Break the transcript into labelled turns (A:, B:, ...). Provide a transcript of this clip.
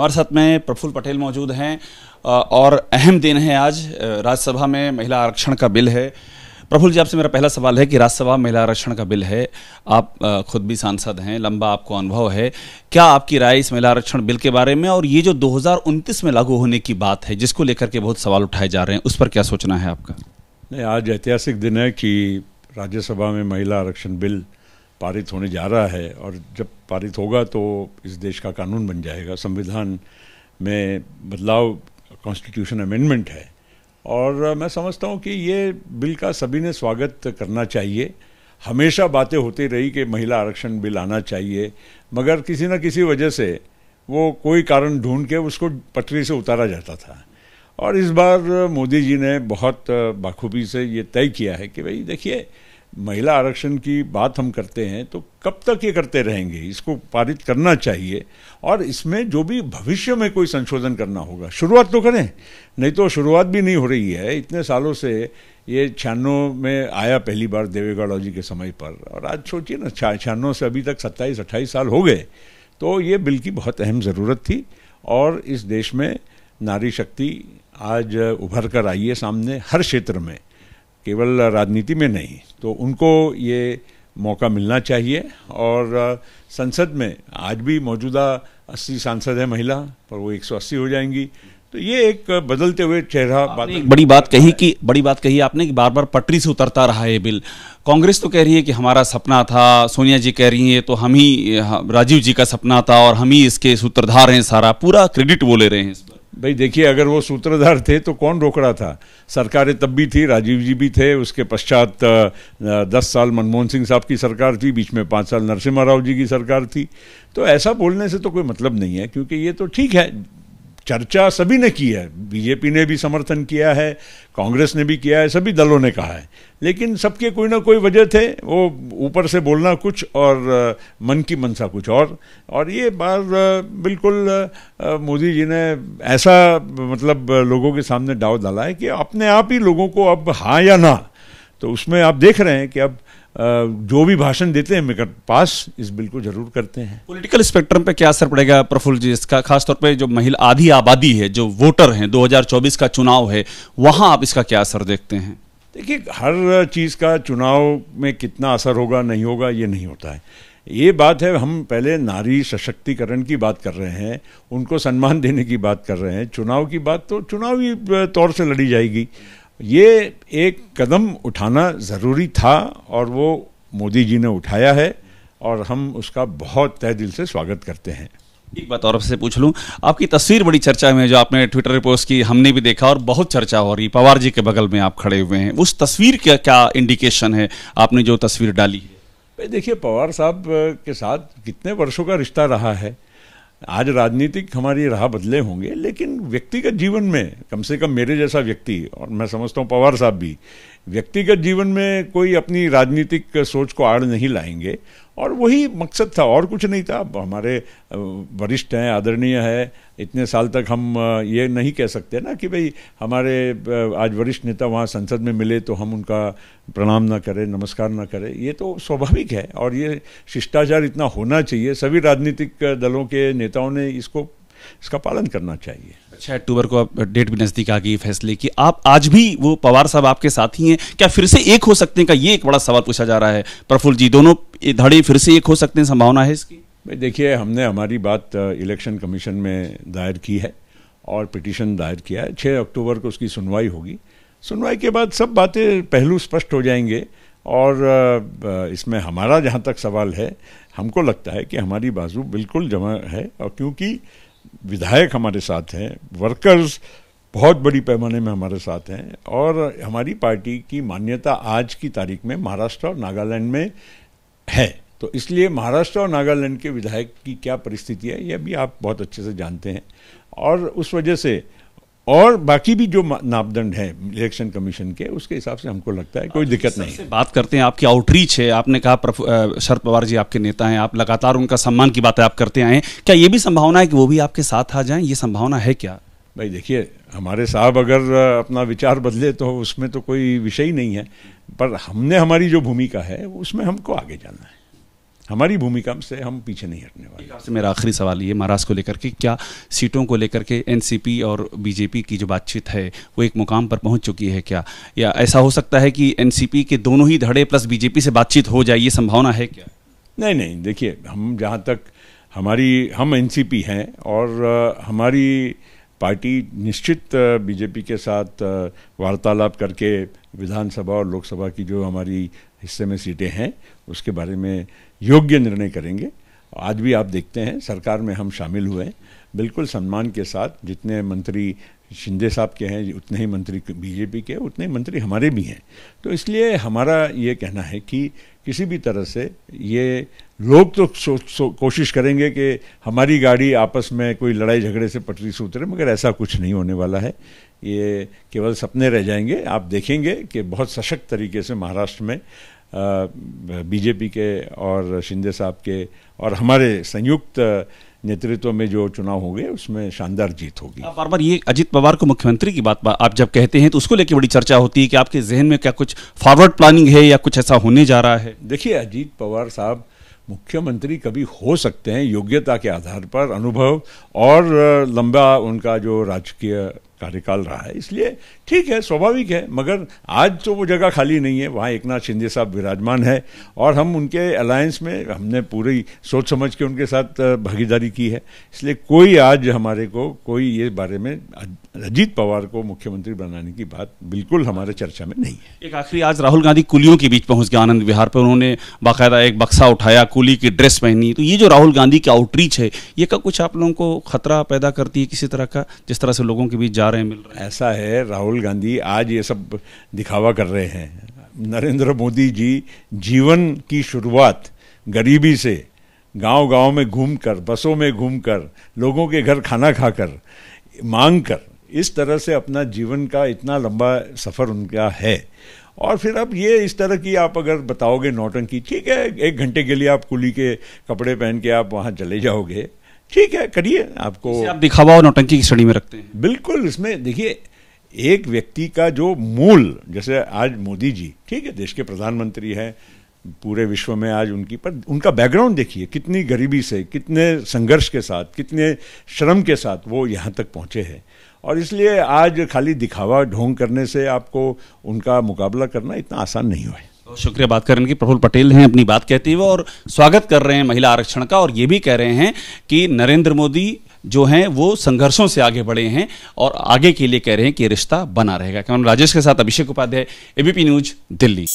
A: हमारे साथ में प्रफुल्ल पटेल मौजूद हैं और अहम दिन है आज। राज्यसभा में महिला आरक्षण का बिल है। प्रफुल्ल जी, आपसे मेरा पहला सवाल है कि राज्यसभा महिला आरक्षण का बिल है, आप खुद भी सांसद हैं, लंबा आपको अनुभव है, क्या आपकी राय इस महिला आरक्षण बिल के बारे में, और ये जो 2029 में लागू होने की बात है जिसको लेकर के बहुत सवाल उठाए जा रहे हैं, उस पर क्या सोचना है आपका?
B: नहीं, आज ऐतिहासिक दिन है कि राज्यसभा में महिला आरक्षण बिल पारित होने जा रहा है और जब पारित होगा तो इस देश का कानून बन जाएगा। संविधान में बदलाव, कॉन्स्टिट्यूशन अमेंडमेंट है और मैं समझता हूँ कि ये बिल का सभी ने स्वागत करना चाहिए। हमेशा बातें होती रही कि महिला आरक्षण बिल आना चाहिए, मगर किसी न किसी वजह से वो कोई कारण ढूंढ के उसको पटरी से उतारा जाता था। और इस बार मोदी जी ने बहुत बाखूबी से ये तय किया है कि भाई देखिए, महिला आरक्षण की बात हम करते हैं तो कब तक ये करते रहेंगे, इसको पारित करना चाहिए और इसमें जो भी भविष्य में कोई संशोधन करना होगा शुरुआत तो करें, नहीं तो शुरुआत भी नहीं हो रही है। इतने सालों से ये 96 में आया पहली बार देवेगौड़ा जी के समय पर, और आज सोचिए ना, 96 से अभी तक 27-28 साल हो गए। तो ये बिल की बहुत अहम ज़रूरत थी और इस देश में नारी शक्ति आज उभर कर आई है सामने, हर क्षेत्र में, केवल राजनीति में नहीं। तो उनको ये मौका मिलना चाहिए और संसद में आज भी मौजूदा 80 सांसद है महिला, पर वो 180 हो जाएंगी। तो ये एक बदलते हुए चेहरा।
A: बड़ी बात कही आपने कि बार बार पटरी से उतरता रहा है बिल। कांग्रेस तो कह रही है कि हमारा सपना था, सोनिया जी कह रही है तो हम ही, राजीव जी का सपना था और हम ही इसके सूत्रधार हैं, सारा पूरा क्रेडिट वो ले रहे हैं इस पर।
B: भाई देखिए, अगर वो सूत्रधार थे तो कौन रोक रहा था? सरकारें तब भी थी, राजीव जी भी थे, उसके पश्चात 10 साल मनमोहन सिंह साहब की सरकार थी, बीच में 5 साल नरसिम्हा राव जी की सरकार थी। तो ऐसा बोलने से तो कोई मतलब नहीं है, क्योंकि ये तो ठीक है, चर्चा सभी ने की है, बीजेपी ने भी समर्थन किया है, कांग्रेस ने भी किया है, सभी दलों ने कहा है, लेकिन सबके कोई ना कोई वजह थे। वो ऊपर से बोलना कुछ और मन की मनसा कुछ और ये बार बिल्कुल मोदी जी ने ऐसा मतलब लोगों के सामने दाव डाला है कि अपने आप ही लोगों को अब हाँ या ना, तो उसमें आप देख रहे हैं कि अब जो भी भाषण देते हैं मगर पास इस बिल को जरूर करते हैं।
A: पॉलिटिकल स्पेक्ट्रम पे क्या असर पड़ेगा प्रफुल्ल जी इसका, खासतौर पे जो महिला आधी आबादी है, जो वोटर हैं, 2024 का चुनाव है, वहां आप इसका क्या असर देखते हैं?
B: देखिए, हर चीज़ का चुनाव में कितना असर होगा नहीं होगा ये नहीं होता है। ये बात है, हम पहले नारी सशक्तिकरण की बात कर रहे हैं, उनको सम्मान देने की बात कर रहे हैं। चुनाव की बात तो चुनावी तौर से लड़ी जाएगी। ये एक कदम उठाना ज़रूरी था और वो मोदी जी ने उठाया है और हम उसका बहुत तहे दिल से स्वागत करते हैं।
A: एक बात और आपसे पूछ लूं, आपकी तस्वीर बड़ी चर्चा में है, जो आपने ट्विटर पे पोस्ट की, हमने भी देखा और बहुत चर्चा हो रही। पवार जी के बगल में आप खड़े हुए हैं, उस तस्वीर का क्या इंडिकेशन है, आपने जो तस्वीर डाली है?
B: भाई देखिए, पवार साहब के साथ कितने वर्षों का रिश्ता रहा है। आज राजनीतिक हमारी राह बदले होंगे, लेकिन व्यक्तिगत जीवन में कम से कम मेरे जैसा व्यक्ति, और मैं समझता हूँ पवार साहब भी, व्यक्तिगत जीवन में कोई अपनी राजनीतिक सोच को आड़ नहीं लाएंगे और वही मकसद था और कुछ नहीं था। हमारे वरिष्ठ हैं, आदरणीय है, इतने साल तक हम ये नहीं कह सकते ना कि भाई हमारे आज वरिष्ठ नेता वहाँ संसद में मिले तो हम उनका प्रणाम ना करें, नमस्कार ना करें। ये तो स्वाभाविक है और ये शिष्टाचार इतना होना चाहिए। सभी राजनीतिक दलों के नेताओं ने इसका पालन करना चाहिए।
A: 6 अक्टूबर को अब डेट भी नजदीक आ गई फैसले की, आप आज भी, वो पवार साहब आपके साथ ही हैं, क्या फिर से एक हो सकते हैं का? ये एक बड़ा सवाल पूछा जा रहा है प्रफुल्ल जी, दोनों धड़े फिर से एक हो सकते हैं, संभावना है इसकी?
B: भाई देखिए, हमने हमारी बात इलेक्शन कमीशन में दायर की है और पिटीशन दायर किया है। 6 अक्टूबर को उसकी सुनवाई होगी। सुनवाई के बाद सब बातें, पहलू स्पष्ट हो जाएंगे और इसमें हमारा जहाँ तक सवाल है, हमको लगता है कि हमारी बाजू बिल्कुल जमा है, और क्योंकि विधायक हमारे साथ हैं, वर्कर्स बहुत बड़ी पैमाने में हमारे साथ हैं और हमारी पार्टी की मान्यता आज की तारीख में महाराष्ट्र और नागालैंड में है। तो इसलिए महाराष्ट्र और नागालैंड के विधायक की क्या परिस्थिति है यह भी आप बहुत अच्छे से जानते हैं और उस वजह से, और बाकी भी जो मापदंड है इलेक्शन कमीशन के, उसके हिसाब से हमको लगता है कोई दिक्कत नहीं है।
A: बात करते हैं आपकी आउटरीच है, आपने कहा शरद पवार जी आपके नेता हैं, आप लगातार उनका सम्मान की बातें आप करते आए हैं, क्या ये भी संभावना है कि वो भी आपके साथ आ जाएं? ये संभावना है क्या?
B: भाई देखिए, हमारे साहब अगर अपना विचार बदले तो उसमें तो कोई विषय ही नहीं है, पर हमने हमारी जो भूमिका है उसमें हमको आगे जाना है। हमारी भूमिका से हम पीछे नहीं हटने वाले।
A: आपसे मेरा आखिरी सवाल ये महाराष्ट्र को लेकर के, क्या सीटों को लेकर के एनसीपी और बीजेपी की जो बातचीत है वो एक मुकाम पर पहुंच चुकी है क्या, या ऐसा हो सकता है कि एनसीपी के दोनों ही धड़े प्लस बीजेपी से बातचीत हो जाए, ये संभावना है क्या?
B: नहीं, देखिए, हम जहाँ तक हम एनसीपी हैं और हमारी पार्टी निश्चित बीजेपी के साथ वार्तालाप करके विधानसभा और लोकसभा की जो हमारी हिस्से में सीटें हैं उसके बारे में योग्य निर्णय करेंगे। आज भी आप देखते हैं सरकार में हम शामिल हुए हैं बिल्कुल सम्मान के साथ। जितने मंत्री शिंदे साहब के हैं उतने ही मंत्री बीजेपी के, उतने ही मंत्री हमारे भी हैं। तो इसलिए हमारा ये कहना है कि किसी भी तरह से ये लोग तो कोशिश करेंगे कि हमारी गाड़ी आपस में कोई लड़ाई झगड़े से पटरी से उतरे, मगर ऐसा कुछ नहीं होने वाला है। ये केवल सपने रह जाएंगे। आप देखेंगे कि बहुत सशक्त तरीके से महाराष्ट्र में बीजेपी के और शिंदे साहब के और हमारे संयुक्त नेतृत्व में जो चुनाव होंगे उसमें शानदार जीत होगी।
A: बार बार ये अजीत पवार को मुख्यमंत्री की बात आप जब कहते हैं तो उसको लेकर बड़ी चर्चा होती है कि आपके जहन में क्या कुछ फॉरवर्ड प्लानिंग है या कुछ ऐसा होने जा रहा है?
B: देखिए, अजीत पवार साहब मुख्यमंत्री कभी हो सकते हैं योग्यता के आधार पर, अनुभव और लंबा उनका जो राजकीय कार्यकाल रहा है, इसलिए ठीक है, स्वाभाविक है। मगर आज तो वो जगह खाली नहीं है, वहाँ एकनाथ शिंदे साहब विराजमान है और हम उनके अलायंस में हमने पूरी सोच समझ के उनके साथ भागीदारी की है। इसलिए कोई आज हमारे को कोई ये बारे में अजीत पवार को मुख्यमंत्री बनाने की बात बिल्कुल हमारे चर्चा में नहीं है।
A: एक आखिरी, आज राहुल गांधी कुलियों के बीच पहुंच गए आनंद विहार पर, उन्होंने बाकायदा एक बक्सा उठाया, कुली की ड्रेस पहनी। तो ये जो राहुल गांधी की आउटरीच है, ये का कुछ आप लोगों को खतरा पैदा करती है किसी तरह का, जिस तरह से लोगों के बीच जा रहे हैं, मिल रहे हैं?
B: ऐसा है, राहुल गांधी आज ये सब दिखावा कर रहे हैं। नरेंद्र मोदी जी जीवन की शुरुआत गरीबी से, गांव-गांव में घूमकर, बसों में घूमकर, लोगों के घर खाना खाकर, मांग कर, इस तरह से अपना जीवन का इतना लंबा सफर उनका है। और फिर अब ये इस तरह की आप अगर बताओगे नौटंकी, ठीक है, 1 घंटे के लिए आप कुली के कपड़े पहन के आप वहां चले जाओगे, ठीक है, करिए। आपको
A: आप दिखावा और नौटंकी की श्रेणी में रखते हैं?
B: बिल्कुल। इसमें देखिए, एक व्यक्ति का जो मूल, जैसे आज मोदी जी, ठीक है, देश के प्रधानमंत्री हैं, पूरे विश्व में आज उनका बैकग्राउंड देखिए, कितनी गरीबी से, कितने संघर्ष के साथ, कितने श्रम के साथ वो यहाँ तक पहुँचे हैं। और इसलिए आज खाली दिखावा ढोंग करने से आपको उनका मुकाबला करना इतना आसान नहीं हुआ है।
A: तो शुक्रिया बात करने की। प्रफुल्ल पटेल हैं अपनी बात कहते हुए और स्वागत कर रहे हैं महिला आरक्षण का, और ये भी कह रहे हैं कि नरेंद्र मोदी जो हैं वो संघर्षों से आगे बढ़े हैं और आगे के लिए कह रहे हैं कि रिश्ता बना रहेगा। कैमरामैन राजेश के साथ अभिषेक उपाध्याय, एबीपी न्यूज, दिल्ली।